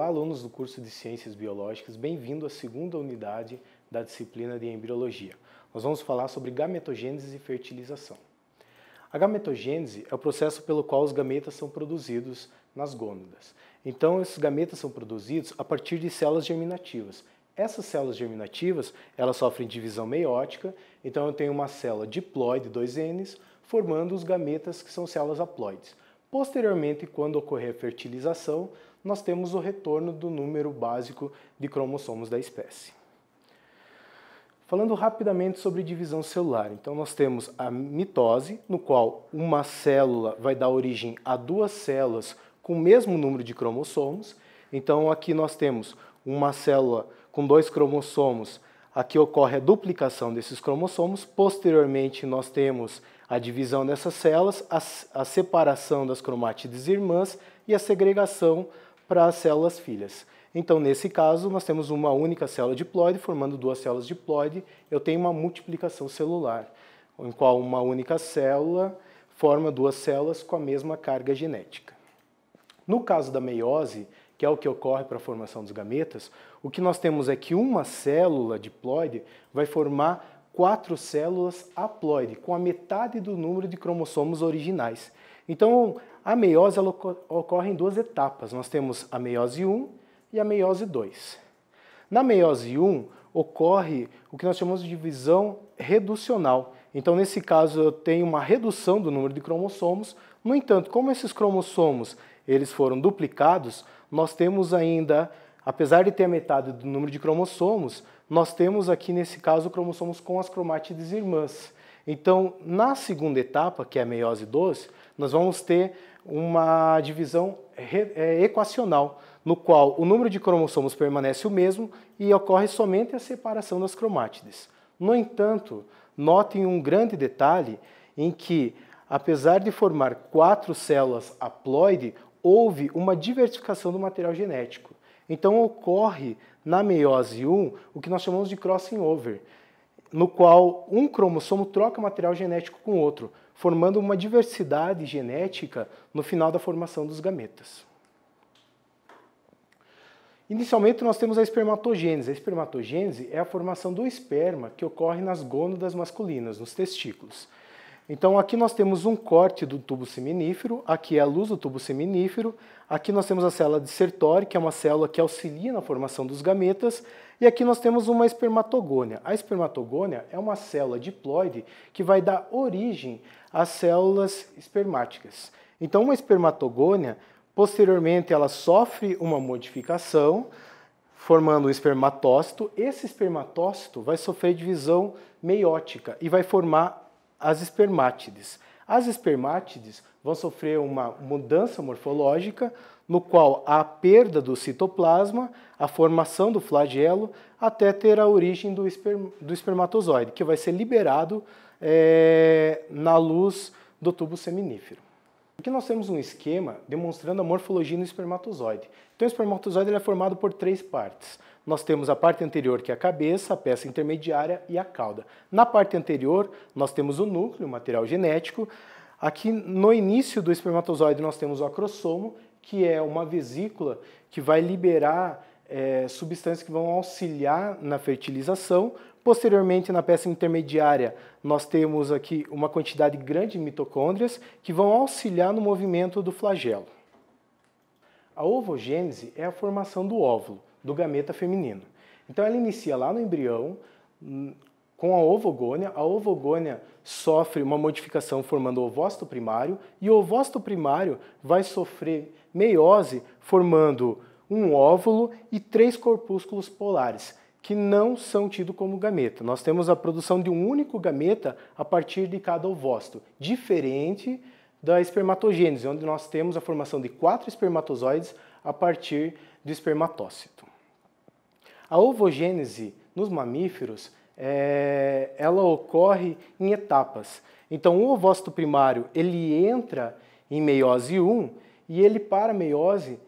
Olá, alunos do curso de Ciências Biológicas, bem-vindo à segunda unidade da disciplina de Embriologia. Nós vamos falar sobre gametogênese e fertilização. A gametogênese é o processo pelo qual os gametas são produzidos nas gônadas. Então, esses gametas são produzidos a partir de células germinativas. Essas células germinativas, elas sofrem divisão meiótica, então eu tenho uma célula diploide 2N, formando os gametas que são células haploides. Posteriormente, quando ocorrer a fertilização, nós temos o retorno do número básico de cromossomos da espécie. Falando rapidamente sobre divisão celular, então nós temos a mitose, no qual uma célula vai dar origem a duas células com o mesmo número de cromossomos. Então aqui nós temos uma célula com dois cromossomos, aqui ocorre a duplicação desses cromossomos, posteriormente nós temos a divisão dessas células, a separação das cromátides irmãs e a segregação para as células filhas. Então, nesse caso, nós temos uma única célula diploide formando duas células diploide. Eu tenho uma multiplicação celular, em qual uma única célula forma duas células com a mesma carga genética. No caso da meiose, que é o que ocorre para a formação dos gametas, o que nós temos é que uma célula diploide vai formar 4 células haploide, com a metade do número de cromossomos originais. Então, a meiose ela ocorre em duas etapas. Nós temos a meiose 1 e a meiose 2. Na meiose 1, ocorre o que nós chamamos de divisão reducional. Então, nesse caso, eu tenho uma redução do número de cromossomos. No entanto, como esses cromossomos eles foram duplicados, nós temos ainda, apesar de ter a metade do número de cromossomos, nós temos aqui, nesse caso, cromossomos com as cromátides irmãs. Então, na segunda etapa, que é a meiose 2, nós vamos ter uma divisão equacional, no qual o número de cromossomos permanece o mesmo e ocorre somente a separação das cromátides. No entanto, notem um grande detalhe em que, apesar de formar 4 células haploide, houve uma diversificação do material genético. Então, ocorre na meiose 1 o que nós chamamos de crossing over, no qual um cromossomo troca material genético com outro, formando uma diversidade genética no final da formação dos gametas. Inicialmente, nós temos a espermatogênese. A espermatogênese é a formação do esperma que ocorre nas gônadas masculinas, nos testículos. Então, aqui nós temos um corte do tubo seminífero, aqui é a luz do tubo seminífero, aqui nós temos a célula de Sertoli, que é uma célula que auxilia na formação dos gametas, e aqui nós temos uma espermatogônia. A espermatogônia é uma célula diploide que vai dar origem às células espermáticas. Então, uma espermatogônia, posteriormente, ela sofre uma modificação, formando um espermatócito. Esse espermatócito vai sofrer divisão meiótica e vai formar as espermátides. As espermátides vão sofrer uma mudança morfológica, no qual há a perda do citoplasma, a formação do flagelo, até ter a origem do espermatozoide, que vai ser liberado na luz do tubo seminífero. Aqui nós temos um esquema demonstrando a morfologia do espermatozoide. Então, o espermatozoide ele é formado por 3 partes. Nós temos a parte anterior, que é a cabeça, a peça intermediária e a cauda. Na parte anterior, nós temos o núcleo, o material genético. Aqui, no início do espermatozoide, nós temos o acrossomo, que é uma vesícula que vai liberar substâncias que vão auxiliar na fertilização. Posteriormente, na peça intermediária, nós temos aqui uma quantidade grande de mitocôndrias que vão auxiliar no movimento do flagelo. A ovogênese é a formação do óvulo, do gameta feminino. Então, ela inicia lá no embrião, com a ovogônia. A ovogônia sofre uma modificação formando o ovócito primário, e o ovócito primário vai sofrer meiose, formando um óvulo e 3 corpúsculos polares, que não são tidos como gameta. Nós temos a produção de um único gameta a partir de cada ovócito, diferente da espermatogênese, onde nós temos a formação de 4 espermatozoides a partir do espermatócito. A ovogênese nos mamíferos, ela ocorre em etapas. Então, o ovócito primário ele entra em meiose 1 e ele para a meiose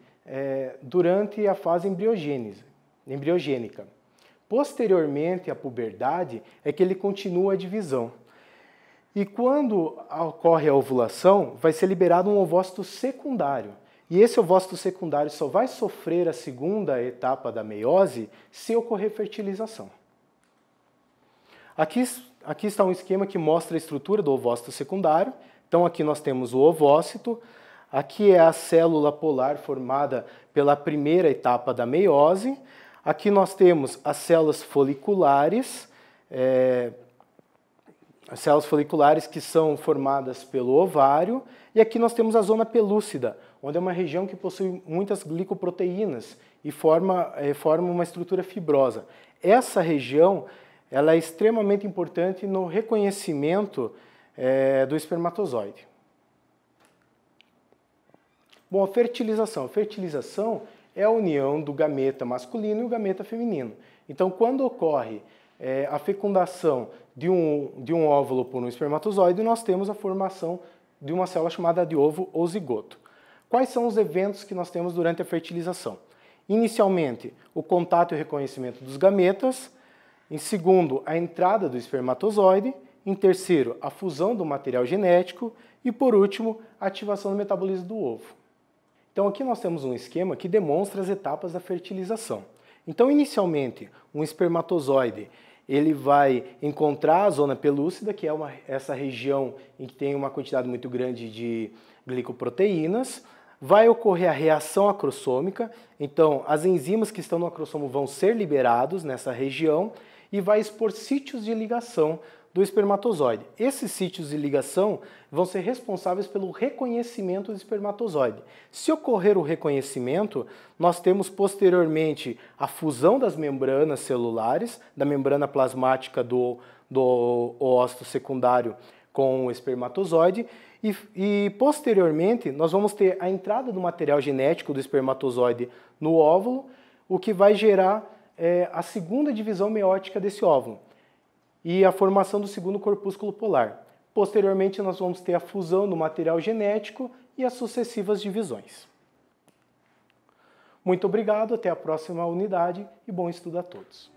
durante a fase embriogênica. Posteriormente à puberdade é que ele continua a divisão. E quando ocorre a ovulação, vai ser liberado um ovócito secundário. E esse ovócito secundário só vai sofrer a segunda etapa da meiose se ocorrer fertilização. Aqui está um esquema que mostra a estrutura do ovócito secundário. Então aqui nós temos o ovócito, aqui é a célula polar formada pela primeira etapa da meiose, aqui nós temos as células foliculares, que são formadas pelo ovário, e aqui nós temos a zona pelúcida, onde é uma região que possui muitas glicoproteínas e forma uma estrutura fibrosa. Essa região ela é extremamente importante no reconhecimento do espermatozoide. Bom, a fertilização. A fertilização é a união do gameta masculino e o gameta feminino. Então, quando ocorre a fecundação de um óvulo por um espermatozoide, nós temos a formação de uma célula chamada de ovo ou zigoto. Quais são os eventos que nós temos durante a fertilização? Inicialmente, o contato e o reconhecimento dos gametas. Em segundo, a entrada do espermatozoide. Em terceiro, a fusão do material genético. E por último, a ativação do metabolismo do ovo. Então aqui nós temos um esquema que demonstra as etapas da fertilização. Então inicialmente, um espermatozoide ele vai encontrar a zona pelúcida, que é essa região em que tem uma quantidade muito grande de glicoproteínas. Vai ocorrer a reação acrossômica, então as enzimas que estão no acrossomo vão ser liberados nessa região e vai expor sítios de ligação do espermatozoide. Esses sítios de ligação vão ser responsáveis pelo reconhecimento do espermatozoide. Se ocorrer o reconhecimento, nós temos posteriormente a fusão das membranas celulares, da membrana plasmática do óvulo secundário com o espermatozoide, e posteriormente nós vamos ter a entrada do material genético do espermatozoide no óvulo, o que vai gerar a segunda divisão meiótica desse óvulo e a formação do segundo corpúsculo polar. Posteriormente, nós vamos ter a fusão do material genético e as sucessivas divisões. Muito obrigado, até a próxima unidade e bom estudo a todos.